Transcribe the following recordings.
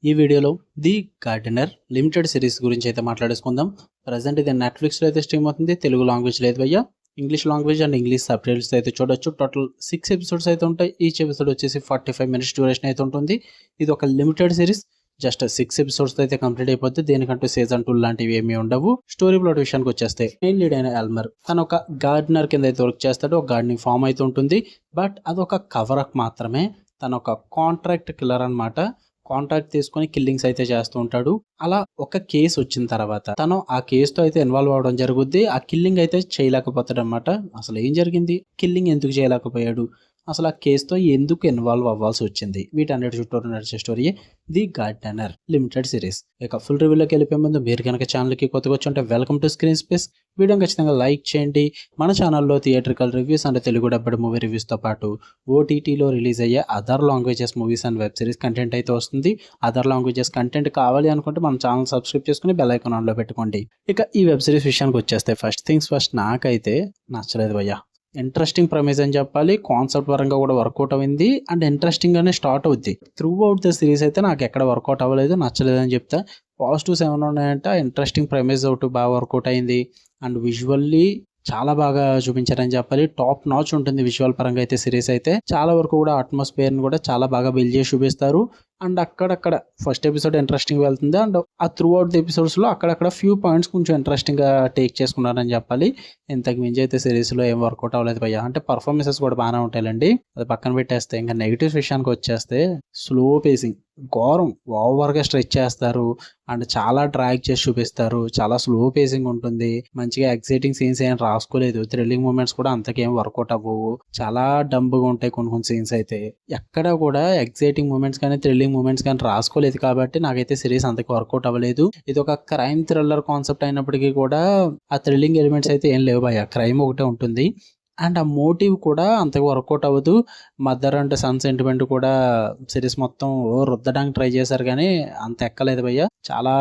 ఈ వీడియోలో the gardener limited series గురించి అయితే మాట్లాడేసుకుందాం. ప్రజెంట్ ఇది నెట్ఫ్లిక్స్లో అయితే స్ట్రీమ్ అవుతుంది. తెలుగు లాంగ్వేజ్ లేదు భయ్య, English language and English sub titles అయితే చూడొచ్చు. టోటల్ 6 ఎపిసోడ్స్ అయితే ఉంటాయి. ఈచ్ ఎపిసోడ్ వచ్చేసి 45 మినిట్స్ డ్యూరేషన్ అయితే ఉంటుంది. ఇది ఒక లిమిటెడ్ సిరీస్, జస్ట్ 6 ఎపిసోడ్స్ అయితే కంప్లీట్ అయిపోద్ది. దేనికంటూ సీజన్ 2 లాంటివి ఏమీ ఉండవు. స్టోరీ ప్లాట్ విషయానికి వచ్చేస్తే మెయిన్ లీడ్ అయిన ఎల్మర్ తను ఒక గార్డెనర్ కింద అయితే వర్క్ చేస్తాడు. ఒక గార్డెనింగ్ ఫామ్ అయితే ఉంటుంది, బట్ అదొక కవర్ అప్ మాత్రమే. తను ఒక కాంట్రాక్ట్ కిల్లర్ అనమాట. కాంట్రాక్ట్ తీసుకొని కిల్లింగ్స్ అయితే చేస్తూ ఉంటాడు. అలా ఒక కేసు వచ్చిన తర్వాత తను ఆ కేసుతో అయితే ఇన్వాల్వ్ అవడం జరుగుద్ది. ఆ కిల్లింగ్ అయితే చేయలేకపోతాడు అనమాట. అసలు ఏం జరిగింది, కిల్లింగ్ ఎందుకు చేయలేకపోయాడు, అసలు ఆ కేసుతో ఎందుకు ఇన్వాల్వ్ అవ్వాల్సి వచ్చింది, వీటన్నిటి చుట్టూ నడిచే story the gardener limited series. ఇక ఫుల్ రివ్యూలోకి వెళ్ళిపోయే ముందు మీరు కనుక ఛానల్కి కొత్తగా వచ్చి ఉంటే వెల్కమ్ టు స్క్రీన్ స్పేస్. వీడియోని ఖచ్చితంగా లైక్ చేయండి. మన ఛానల్లో theatrical reviews and Telugu dubbed movie రివ్యూస్తో పాటు ఓటీటీలో రిలీజ్ అయ్యే other languages movies and web series content అయితే వస్తుంది. అదర్ లాంగ్వేజెస్ కంటెంట్ కావాలి అనుకుంటే మన ఛానల్ సబ్స్క్రైబ్ చేసుకుని బెల్ ఐకాన్ ఆన్లో పెట్టుకోండి. ఇక ఈ వెబ్ సిరీస్ విషయానికి వచ్చేస్తే ఫస్ట్ థింగ్స్ ఫస్ట్, నాకైతే నచ్చలేదు భయ్యా. ఇంట్రెస్టింగ్ ప్రమేజ్ అని చెప్పాలి. కాన్సెప్ట్ పరంగా కూడా వర్కౌట్ అయింది అండ్ ఇంట్రెస్టింగ్ గానే స్టార్ట్ అవుద్ది. త్రూ అవుట్ ద సిరీస్ అయితే నాకు ఎక్కడ వర్కౌట్ అవ్వలేదు, నచ్చలేదు అని చెప్తా. పాజిటివ్స్ ఏమైనా ఉన్నాయంటే ఇంట్రెస్టింగ్ ప్రమేజ్ ఒకటి బాగా వర్కౌట్ అయింది అండ్ విజువల్లీ చాలా బాగా చూపించారని చెప్పాలి. టాప్ నాచ్ ఉంటుంది విజువల్ పరంగా అయితే సిరీస్ అయితే. చాలా వరకు కూడా అట్మాస్ఫియర్ ని కూడా చాలా బాగా బిల్డ్ చేసి చూపిస్తారు. అండ్ అక్కడక్కడ ఫస్ట్ ఎపిసోడ్ ఇంట్రెస్టింగ్ వెళ్తుంది అండ్ ఆ త్రూ అవుట్ ది ఎపిసోడ్స్ లో అక్కడక్కడ ఫ్యూ పాయింట్స్ కొంచెం ఇంట్రెస్టింగ్ గా టేక్ చేసుకున్నారని చెప్పాలి. ఇంతకు మించి అయితే సిరీస్ లో ఏం వర్కౌట్ అవ్వలేదు భయ్య. అంటే పర్ఫార్మెన్సెస్ కూడా బాగానే ఉంటాయండి, అది పక్కన పెట్టేస్తే ఇంకా నెగిటివ్స్ విషయానికి వచ్చేస్తే స్లో పేసింగ్, ఘోరం, ఓవర్గా స్ట్రెచ్ చేస్తారు అండ్ చాలా డ్రాగ్ చేసి చూపిస్తారు. చాలా స్లో పేసింగ్ ఉంటుంది. మంచిగా ఎక్సైటింగ్ సీన్స్ ఏం రాసుకోలేదు. థ్రిల్లింగ్ మూమెంట్స్ కూడా అంతకేం వర్కౌట్ అవ్వవు. చాలా డంబ్గా ఉంటాయి కొన్ని సీన్స్ అయితే. ఎక్కడ కూడా ఎక్సైటింగ్ మూమెంట్స్ కానీ థ్రిల్లింగ్ మూమెంట్స్ కానీ రాసుకోలేదు కాబట్టి నాకైతే సిరీస్ అంతకు వర్కౌట్ అవ్వలేదు. ఇది ఒక క్రైమ్ థ్రిల్లర్ కాన్సెప్ట్ అయినప్పటికీ కూడా ఆ థ్రిల్లింగ్ ఎలిమెంట్స్ అయితే ఏం లేవు భయ్య. క్రైమ్ ఒకటే ఉంటుంది అండ్ ఆ మోటివ్ కూడా అంతగా వర్కౌట్ అవ్వదు. మదర్ అండ్ సన్ సెంటిమెంట్ కూడా సిరీస్ మొత్తం రుద్దడానికి ట్రై చేశారు కానీ అంత ఎక్కలేదు భయ్య. చాలా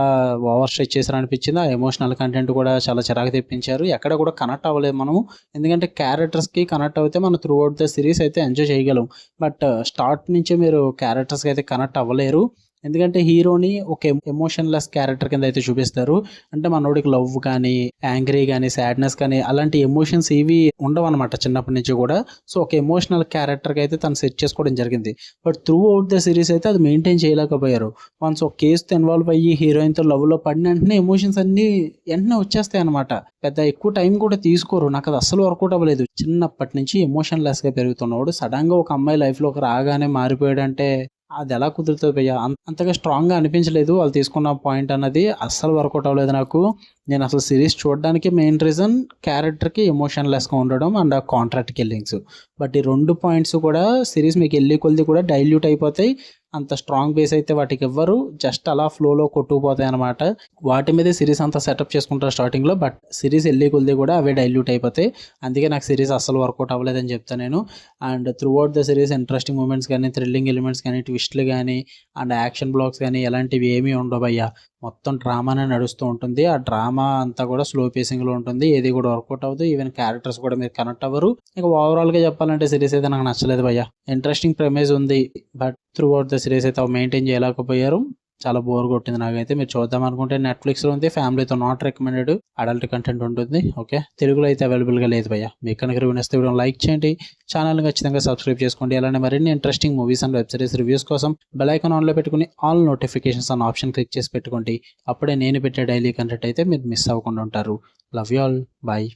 ఓవర్ స్ట్రెచ్ చేశారు అనిపించింది. ఆ ఎమోషనల్ కంటెంట్ కూడా చాలా చిరాకు తెప్పించారు. ఎక్కడ కూడా కనెక్ట్ అవ్వలేదు మనము. ఎందుకంటే క్యారెక్టర్స్కి కనెక్ట్ అవుతే మనం త్రూ అవుట్ ద సిరీస్ అయితే ఎంజాయ్ చేయగలం. బట్ స్టార్ట్ నుంచే మీరు క్యారెక్టర్స్కి అయితే కనెక్ట్ అవ్వలేరు. ఎందుకంటే హీరోని ఒక ఎమోషన్లెస్ క్యారెక్టర్ కింద అయితే చూపిస్తారు. అంటే మనోడికి లవ్ కానీ యాంగ్రీ కానీ సాడ్నెస్ కానీ అలాంటి ఎమోషన్స్ ఇవి ఉండవు అనమాట చిన్నప్పటి నుంచి కూడా. సో ఒక ఎమోషనల్ క్యారెక్టర్కి అయితే తను సెట్ చేసుకోవడం జరిగింది. But through out the series అయితే అది మెయింటైన్ చేయలేకపోయారు. వన్స్ ఒక కేసుతో ఇన్వాల్వ్ అయ్యి హీరోయిన్తో లవ్లో పడిన వెంటనే ఎమోషన్స్ అన్ని వెంటనే వచ్చేస్తాయి అనమాట. పెద్ద ఎక్కువ టైం కూడా తీసుకోరు. నాకు అది అస్సలు వర్కౌట్ అవ్వలేదు. చిన్నప్పటి నుంచి ఎమోషన్లెస్గా పెరుగుతున్నాడు, సడన్గా ఒక అమ్మాయి లైఫ్లోకి రాగానే మారిపోయాడంటే అది ఎలా కుదురుతుంది భయ్య. అంతగా స్ట్రాంగ్గా అనిపించలేదు వాళ్ళు తీసుకున్న పాయింట్ అన్నది. అస్సలు వర్కౌట్ అవ్వలేదు నాకు. నేను అసలు సిరీస్ చూడడానికి మెయిన్ రీజన్ క్యారెక్టర్కి ఎమోషన్లెస్గా ఉండడం అండ్ ఆ కాంట్రాక్ట్ కిల్లింగ్స్. బట్ ఈ 2 పాయింట్స్ కూడా సిరీస్ మీకు వెళ్ళి కొద్ది కూడా డైల్యూట్ అయిపోతాయి. అంత స్ట్రాంగ్ బేస్ అయితే వాటికి ఇవ్వరు, జస్ట్ అలా ఫ్లోలో కొట్టుకుపోతాయి అనమాట. వాటి మీదే సిరీస్ అంతా సెటప్ చేసుకుంటారు స్టార్టింగ్లో, బట్ సిరీస్ వెళ్ళి కొద్ది కూడా అవే డైల్యూట్ అయిపోతాయి. అందుకే నాకు సిరీస్ అస్సలు వర్కౌట్ అవ్వలేదని చెప్తాను నేను. And throughout the series interesting moments కానీ థ్రిల్లింగ్ ఎలిమెంట్స్ కానీ ట్విస్ట్లు కానీ అండ్ యాక్షన్ బ్లాక్స్ కానీ ఎలాంటివి ఏమీ ఉండవు అయ్యా. మొత్తం డ్రామానే నడుస్తూ ఉంటుంది. ఆ డ్రామా అంతా కూడా స్లో పేసింగ్లో ఉంటుంది. ఏది కూడా వర్కౌట్ అవ్వదు. ఈవెన్ క్యారెక్టర్స్ కూడా మీరు కనెక్ట్ అవ్వరు. ఇక ఓవరాల్గా చెప్పాలంటే సిరీస్ అయితే నాకు నచ్చలేదు భయ్య. ఇంట్రెస్టింగ్ ప్రెమేజ్ ఉంది but through out the series అయితే మెయింటైన్ చేయలేకపోయారు. చాలా బోర్ కొట్టింది నాకైతే. మీరు చూద్దాం అనుకుంటే నెట్ఫ్లిక్స్లో ఉంది. ఫ్యామిలీతో నాట్ రికమెండెడ్, అడల్ట్ కంటెంట్ ఉంటుంది. ఓకే, తెలుగులో అయితే అవైలబుల్గా లేదు భయ్య. మీకు కనుక రివ్యూ నచ్చితే వీడియో లైక్ చేయండి, ఛానల్ని ఖచ్చితంగా సబ్స్క్రైబ్ చేసుకోండి. అలానే మరిన్ని interesting movies and web series reviews కోసం బెల్ ఐకాన్ ఆన్లో పెట్టుకుని ఆల్ నోటిఫికేషన్స్ అన్న ఆప్షన్ క్లిక్ చేసి పెట్టుకోండి. అప్పుడే నేను పెట్టే డైలీ కంటెంట్ అయితే మీరు మిస్ అవ్వకుండా ఉంటారు. Love you all, bye.